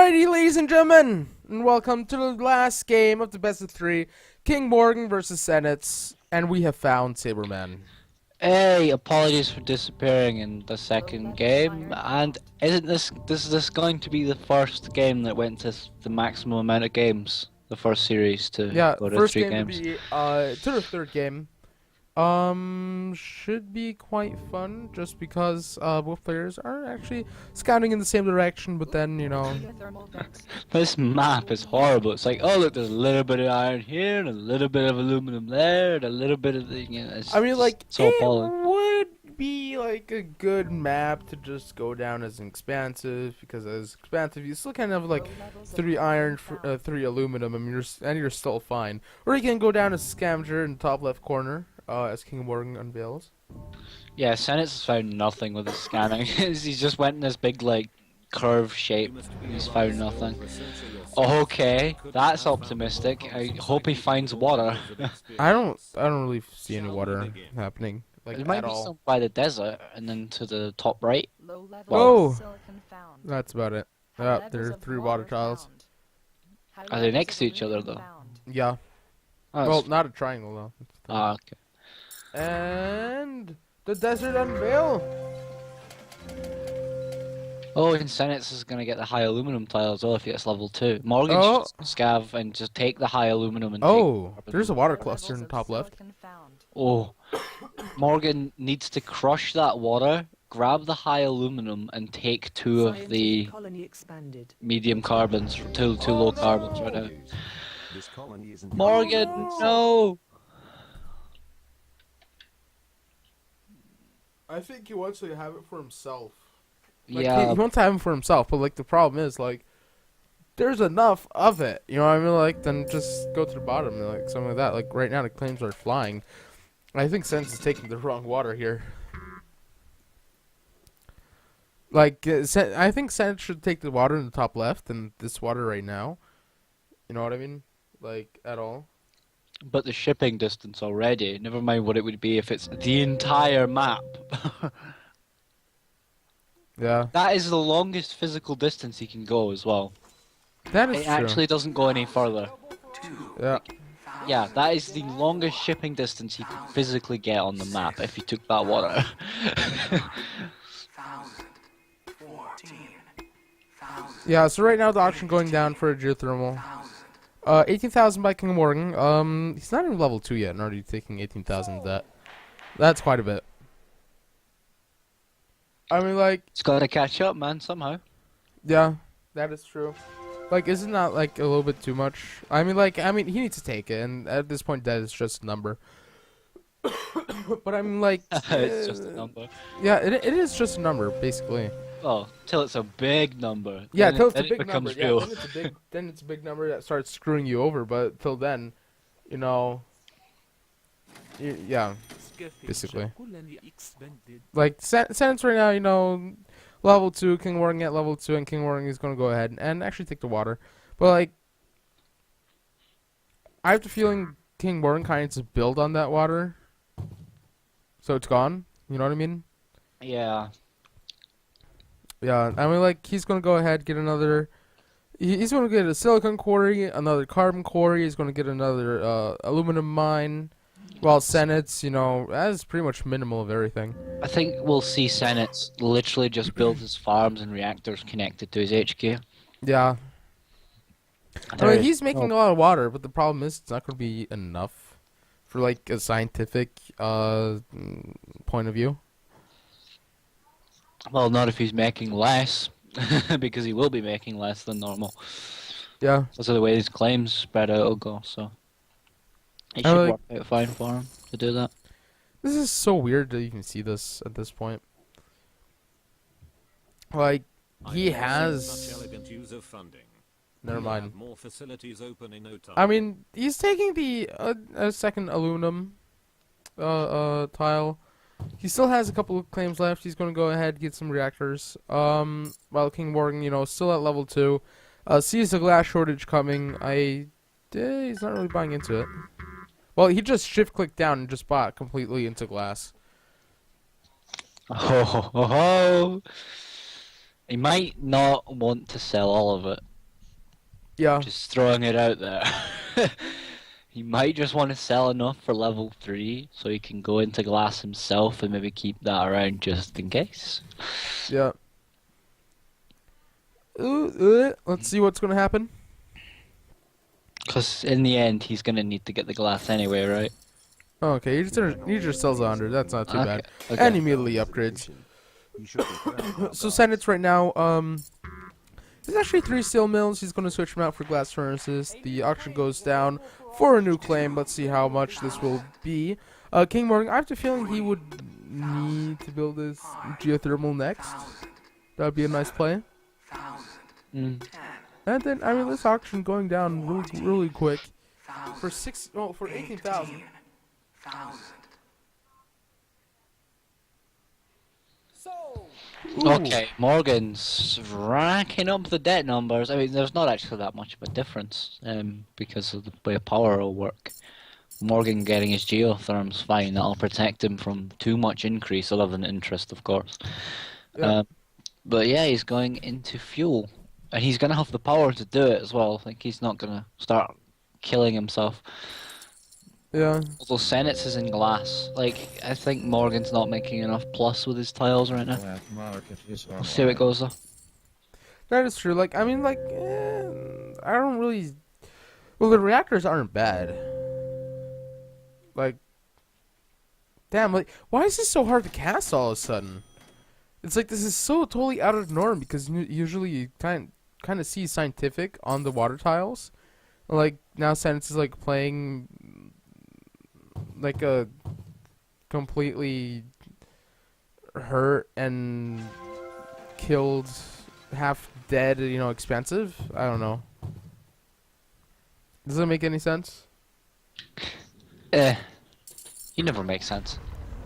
Alrighty, ladies and gentlemen, and welcome to the last game of the best of three, King Morgan versus senitz, and we have found Saberman. Hey, apologies for disappearing in the second game. And isn't this going to be the first game that went to the maximum amount of games? The first series to go to First three game games. to be to the third game. Should be quite fun just because both players are actually scouting in the same direction, but then This map is horrible. It's like, oh look, there's a little bit of iron here, and a little bit of aluminum there, and a little bit of the, it's I mean, like, so it appalling. would be like a good map to just go down as an expansive, because as expansive you still kind of have like 3 iron, 3 aluminum, I mean, you're still fine. Or you can go down as scavenger in the top left corner, as King Morgan unveils. Yeah, senitz has found nothing with his scanning. He's just went in this big like curve shape. He's found nothing. Okay, that's optimistic. I hope he finds water. I don't really see any water happening, like, There might at be all. some by the desert, and then to the top right. Oh, that's about it. There are 3 water tiles. Are they next to each other though? Yeah. Oh, Well, not a triangle though. okay. And the desert unveil. Oh, and senitz is gonna get the high aluminum tile as well if he gets level 2. Morgan Oh. should scav and just take the high aluminum and Oh, take there's a water cluster in the top left. Oh, Morgan needs to crush that water, grab the high aluminum, and take 2 of the medium carbons, two low carbons right now. Morgan, no! I think he wants to have it for himself. Yeah, He wants to have it for himself, but like the problem is like there's enough of it. You know what I mean? Like, then just go to the bottom, like something like that. Like right now the claims are flying. I think senitz is taking the wrong water here. Like, I think senitz should take the water in the top left and this water right now. You know what I mean? Like, at all. but the shipping distance already, never mind what it would be if it's the entire map. Yeah. That is the longest physical distance he can go as well. That is It true. actually doesn't go any further. Yeah. Yeah, that is the longest shipping distance he could physically get on the map if he took that water. Yeah, so right now the auction going down for a geothermal. 18,000 by King Morgan. He's not even level 2 yet and already taking 18,000 of that. That's quite a bit. I mean, like, It's gotta catch up, man, somehow. yeah, that is true. Like, isn't that like a little bit too much? I mean, he needs to take it, and at this point, that is just a number. But I'm like, It's just a number. yeah, it is just a number, basically. Oh, till it's a big number. Yeah, Then till it's a then big it number. becomes Yeah, real. then it's a big number that starts screwing you over. But till then, you know, yeah, basically. Like, senitz right now, you know, level 2, King Morgan at level 2, and King Morgan is going to go ahead and actually take the water. But, like, I have the feeling King Morgan kind of needs to build on that water. So it's gone. You know what I mean? Yeah. Yeah, I mean, like, he's going to go ahead, get another... He's going to get a silicon quarry, another carbon quarry, he's going to get another aluminum mine. While senitz, you know, has pretty much minimal of everything. I think we'll see senitz literally just build his farms and reactors connected to his HQ. Yeah. I mean, he's making a lot of water, but the problem is it's not going to be enough for, like, a scientific point of view. Well, not if he's making less, because he will be making less than normal. Yeah. Those are the way his claims spread out will go, so it I should like- work out fine for him to do that. This is so weird to even see this at this point. Like, he has... Never mind. More facilities open in no time. I mean, he's taking the second aluminum tile. He still has a couple of claims left. He's going to go ahead and get some reactors. While King Morgan, you know, still at level 2. Sees the glass shortage coming. He's not really buying into it. Well, he just shift-clicked down and just bought completely into glass. Oh, ho, ho, ho. He might not want to sell all of it. Yeah. Just throwing it out there. He might just want to sell enough for level 3 so he can go into glass himself and maybe keep that around just in case. Yeah. Let's see what's gonna happen. Because in the end, he's going to need to get the glass anyway, right? Okay, he just sells 100. That's not too bad. Okay. And immediately upgrades. So senitz right now, there's actually 3 steel mills. He's gonna switch them out for glass furnaces. The auction goes down for a new claim. Let's see how much this will be. King Morgan, I have the feeling he would need to build this geothermal next. That'd be a nice play. Mm. And then, I mean, this auction going down really quick. For 18,000. Okay, Morgan's racking up the debt numbers. I mean, there's not actually that much of a difference because of the way power will work. Morgan getting his geotherm's fine. That'll protect him from too much increase, other than interest, of course. Yeah. But yeah, he's going into fuel. And he's going to have the power to do it as well. Like, he's not going to start killing himself. Yeah. Although senitz is in glass. Like, I think Morgan's not making enough plus with his tiles right now. We'll see how it goes though. That is true. Like, I mean, like, I don't really... Well, the reactors aren't bad. Like, damn, like, why is this so hard to cast all of a sudden? It's like, this is so totally out of the norm, because usually you kind of see scientific on the water tiles. Like, now senitz is, like, playing, like, a completely hurt and killed, half dead, you know, expensive. I don't know. Does that make any sense? He never makes sense.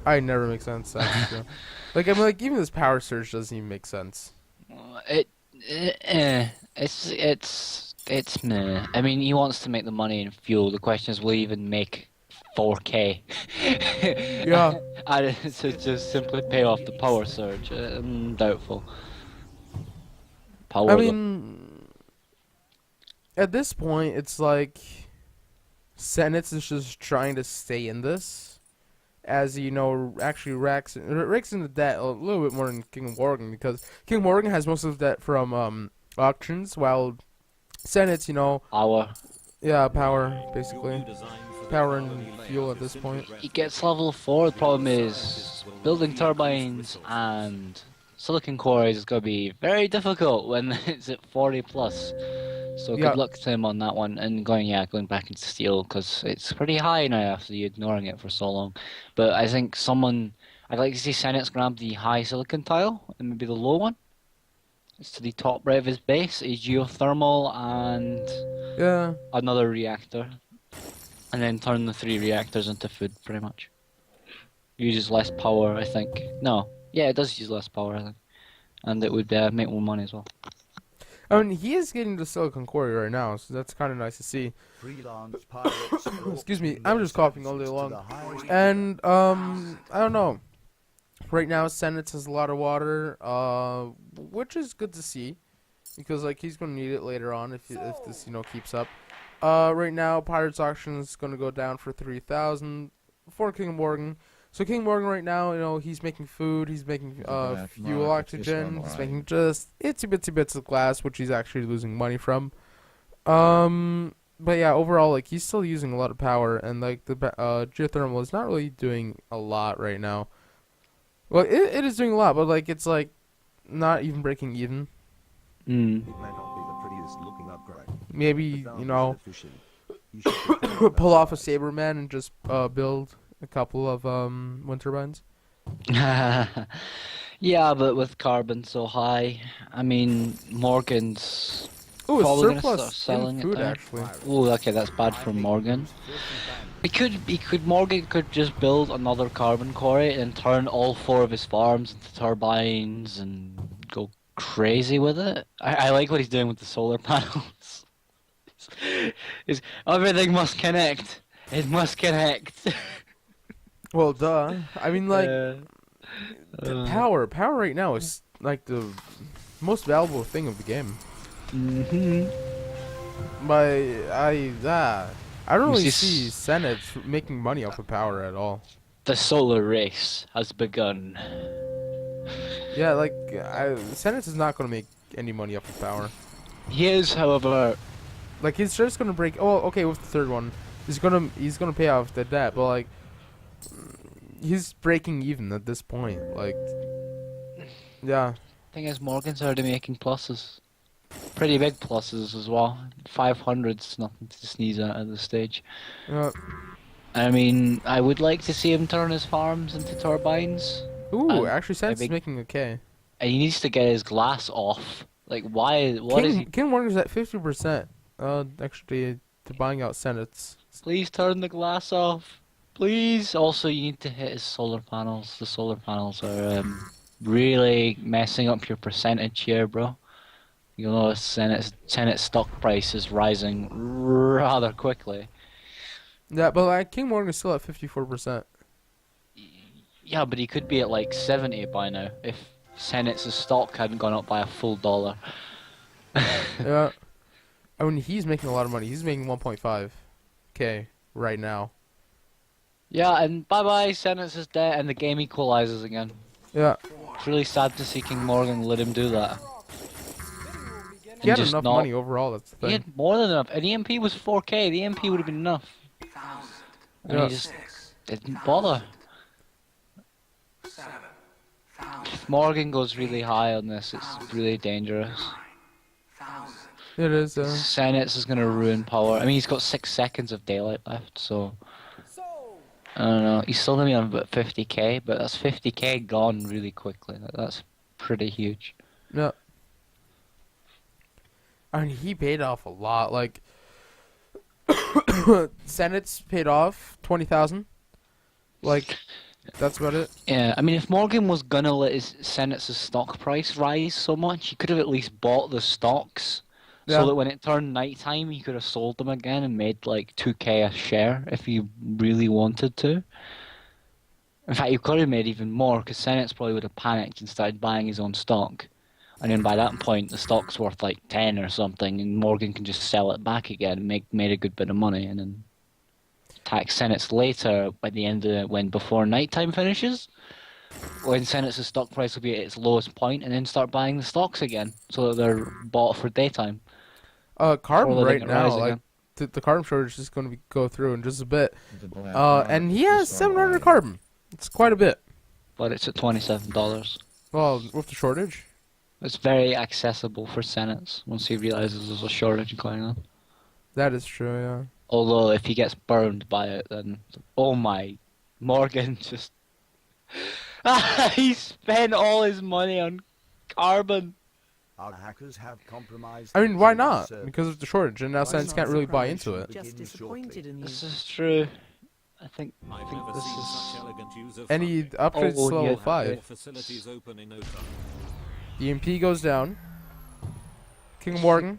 I never make sense. That's true. Like, I mean, like, even this power surge doesn't even make sense. It's meh. I mean, he wants to make the money in fuel. The question is, will he even make 4K? Yeah. And to just simply pay off the power surge, doubtful. Power. I mean, at this point, it's like senitz is just trying to stay in this, as you know, actually rakes in the debt a little bit more than Kingmorgan, because Kingmorgan has most of the debt from auctions, while senitz, you know, Power. yeah, power basically, power and fuel at this point. He gets level 4. The problem is building turbines and silicon cores is going to be very difficult when it's at 40 plus. So Yeah. good luck to him on that one, and going back into steel, because it's pretty high now after you ignoring it for so long. But I think I'd like to see senitz grab the high silicon tile and maybe the low one. It's to the top right of his base, a geothermal and Yeah. another reactor, and then turn the 3 reactors into food pretty much. Uses less power, I think. No, yeah, it does use less power, I think, and it would make more money as well. I mean, he is getting the silicon core right now, so that's kind of nice to see. Excuse me, I'm just coughing all day long. And, I don't know. Right now, senitz has a lot of water, which is good to see, because, like, he's going to need it later on if this, you know, keeps up. Right now, Pirates Auction is going to go down for 3,000 for Kingmorgan. So Kingmorgan right now, you know, he's making food, he's making fuel oxygen, he's making just itsy bitsy bits of glass, which he's actually losing money from. But yeah, overall, like, he's still using a lot of power, and like the geothermal is not really doing a lot right now. Well, it is doing a lot, but like it's like not even breaking even. Maybe, you know, pull off a Saberman and just build a couple of wind turbines. Yeah, but with carbon so high, I mean, Morgan's Ooh, a probably gonna start surplus selling in it food there. actually. Oh, okay, that's bad for Morgan. Morgan could just build another carbon quarry and turn all 4 of his farms into turbines and go crazy with it. I like what he's doing with the solar panels. Everything must connect. It must connect. Well, duh. I mean, like, power right now is like the most valuable thing of the game. I don't You really see see senitz making money off of power at all. The solar race has begun. Yeah, like senitz is not gonna make any money off of power. He is, however, Like he's just gonna break. Oh, okay, with the third one, he's gonna pay off the debt, but like he's breaking even at this point. Like, yeah, thing is, Morgan's already making pluses. Pretty big pluses as well. 500's nothing to sneeze at this stage. yeah. I mean, I would like to see him turn his farms into turbines. Ooh, And actually, senitz is big- making okay. And he needs to get his glass off. Like, why? What is he? Kingmorgan's at 50%. Actually, to buying out senitz. Please turn the glass off. Please. Also, you need to hit his solar panels. The solar panels are really messing up your percentage here, bro. You'll notice Senate stock price is rising rather quickly. Yeah, but like Kingmorgan is still at 54%. Yeah, but he could be at like 70 by now if Senate's stock hadn't gone up by a full $1. Yeah. I mean, he's making a lot of money. He's making 1.5k right now. Yeah, and bye-bye, Senate's debt, and the game equalizes again. Yeah. It's really sad to see King Morgan let him do that. He had just enough not- money overall, that's the He thing. had more than enough. An EMP was 4k. The EMP would have been enough. And Yeah. he just didn't bother. If Morgan goes really high on this, it's really dangerous. It is, Senate's is gonna ruin power. I mean, he's got 6 seconds of daylight left, so I don't know. He's still gonna be on about 50k, but that's 50k gone really quickly. That's pretty huge. yeah. I mean, he paid off a lot. Like, senitz paid off 20,000. Like, that's about it. Yeah, I mean, if Morgan was gonna let his Senate's stock price rise so much, he could have at least bought the stocks, Yeah. so that when it turned nighttime, he could have sold them again and made like 2k a share if he really wanted to. In fact, he could have made even more because Senate's probably would have panicked and started buying his own stock. And then by that point, the stock's worth like 10 or something, and Morgan can just sell it back again and made a good bit of money, and then attack Senate's later by the end of before nighttime finishes, when Senate's stock price will be at its lowest point, and then start buying the stocks again so that they're bought for daytime. Carbon Or right letting it rise now, like, again. the carbon shortage is going to go through in just a bit. And he has 700 carbon. It's quite a bit. But it's at $27. Well, with the shortage. It's very accessible for Senate's once he realizes there's a shortage going on. That is true, yeah. Although if he gets burned by it, then oh my, Morgan just he spent all his money on carbon. Our hackers have compromised. I mean, why the not? server. Because of the shortage, and now senitz can't really buy into it. Begin Just disappointed in you. This is true. I think I've never this seen is. such elegant use of And he funding. upgrades to Oh, level yeah. 5. Facilities open in no time. EMP goes down. Kingmorgan.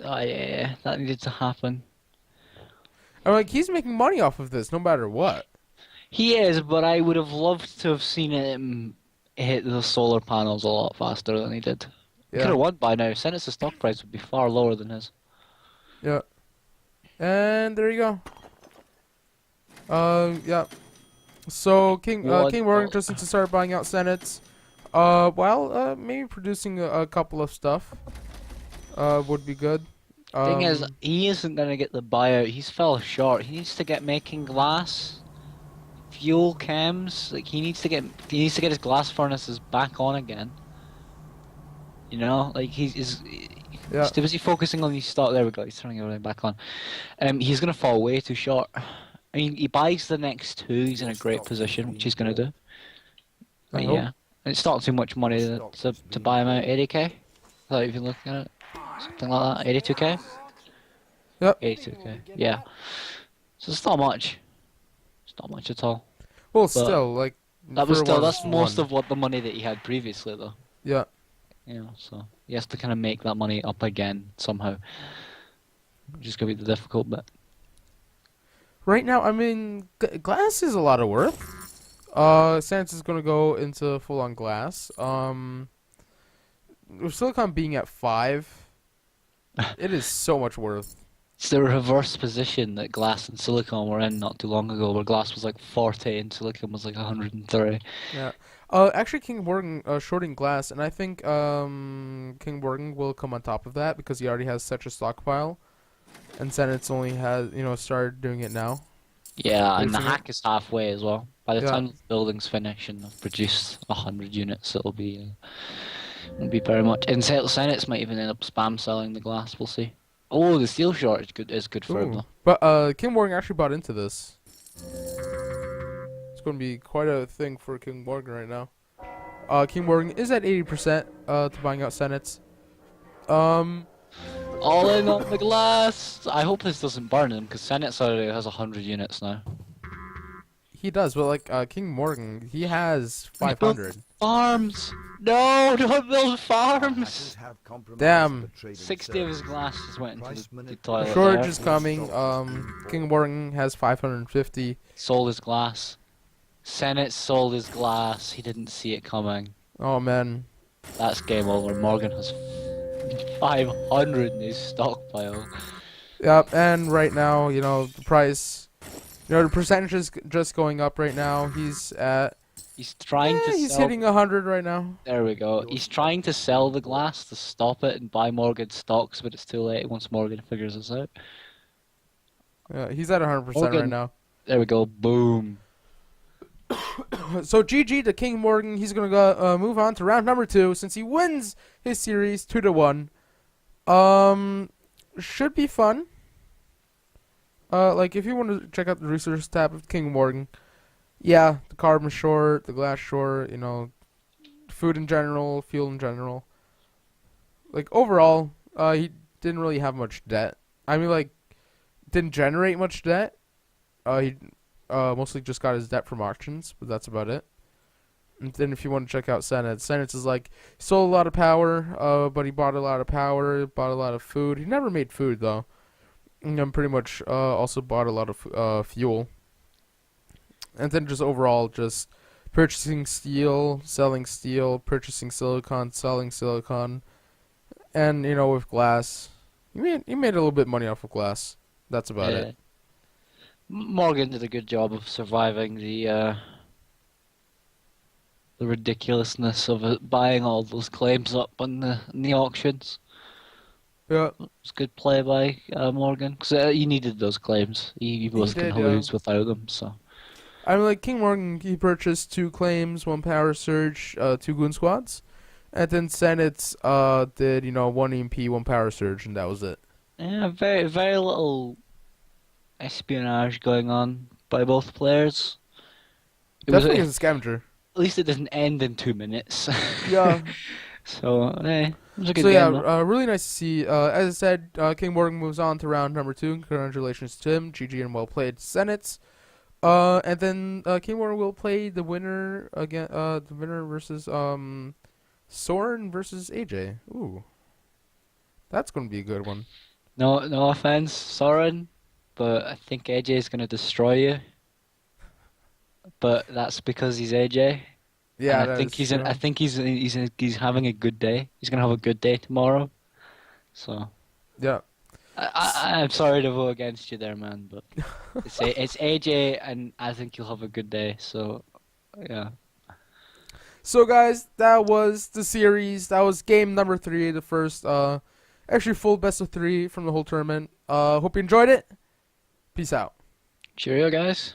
Oh yeah, that needed to happen. I'm like, he's making money off of this, no matter what. He is, but I would have loved to have seen him hit the solar panels a lot faster than he did. He could Yeah. have won by now. Senate's stock price would be far lower than his. Yeah. And there you go. Yeah. So What Kingmorgan the- just needs to start buying out senitz. Maybe producing a couple of stuff. Would be good. Thing is, he isn't gonna get the buyout. He's fell short. He needs to get making glass, fuel chems. Like he needs to get his glass furnaces back on again. You know, like he's Yeah. too busy focusing on these stock. There we go. He's turning everything back on. He's gonna fall way too short. I mean, he buys the next 2. He's in a great position, which he's gonna do. I But hope. yeah, and it's not too much money to buy him out. 80k. Without even looking at it. Something like that, 82k? Yep. 82k, yeah. So it's not much. It's not much at all. Well, still, like That was for still, one- that's most one. of what the money that he had previously though. Yeah. You know, so he has to kind of make that money up again somehow. Which is going to be the difficult bit. Right now, I mean, glass is a lot of worth. senitz is gonna go into full on glass. With silicon being at 5, It is so much worth. It's the reverse position that Glass and Silicon were in not too long ago, where Glass was like 40 and Silicon was like 130. Yeah. Actually, King Morgan shorting glass, and I think King Morgan will come on top of that because he already has such a stockpile, and senitz only has started doing it now. Yeah, and the Producing it. hack is halfway as well. By the Yeah. time the building's finish and have produced 100 units, it'll be won't be very much. And Senate's might even end up spam selling the glass. We'll see. Oh, the steel shortage is good for him Ooh. though. But King Morgan actually bought into this. It's going to be quite a thing for King Morgan right now. King Morgan is at 80% to buying out senitz. All in on the glass. I hope this doesn't burn him because Senate already has 100 units now. He does, but like King Morgan, he has 500. Farms. No, don't build farms. Hackers have compromised Damn. the trading 60 of his service. glass just went into Price the manip- toilet. Shortage there. is coming. King Morgan has 550. Sold his glass. Senate sold his glass. He didn't see it coming. Oh man. That's game over. Morgan has 500 in his stockpile. Yep, and right now, the price, the percentage is just going up right now. He's at, He's trying to he's sell. hitting 100 right now. There we go. He's trying to sell the glass to stop it and buy Morgan stocks, but it's too late once Morgan figures this out. Yeah, he's at 100% right Morgan. now. There we go. Boom. So GG to King Morgan. He's gonna go move on to round number 2 since he wins his series 2-1. Should be fun. Like if you want to check out the resource tab of King Morgan, yeah, the carbon short, the glass short, food in general, fuel in general. Like overall, he didn't really have much debt. I mean, like, didn't generate much debt. He mostly just got his debt from auctions, but that's about it. And then if you want to check out senitz is like, he sold a lot of power, but he bought a lot of power, bought a lot of food. He never made food though. And pretty much also bought a lot of fuel. And then just overall just purchasing steel, selling steel, purchasing silicon, selling silicon. And, with glass. He made a little bit of money off of glass. That's about it. Morgan did a good job of surviving the ridiculousness of it, buying all those claims up in the auctions. Yeah. It was good play by Morgan because he needed those claims. He wasn't did, going to yeah. lose without them. So I mean, like, King Morgan, he purchased 2 claims, 1 power surge, 2 goon squads. And then senitz did, 1 EMP, 1 power surge, and that was it. yeah, very very little espionage going on by both players. It was, Definitely at as a scavenger. least it didn't end in 2 minutes. Yeah. So it was a good So game. yeah, though. really nice to see. As I said, King Morgan moves on to round number 2. Congratulations to him. GG and well played, senitz. And then King Morgan will play the winner again. The winner versus Soren versus AJ. Ooh, that's gonna be a good one. No offense, Soren, but I think AJ is gonna destroy you. But that's because he's AJ. Yeah, And I think he's having a good day. He's gonna have a good day tomorrow. So Yeah. I'm sorry to vote against you there, man, but it's AJ, and I think you'll have a good day. So yeah. So guys, that was the series. That was game number 3, the first actually full best of 3 from the whole tournament. Hope you enjoyed it. Peace out. Cheerio, guys.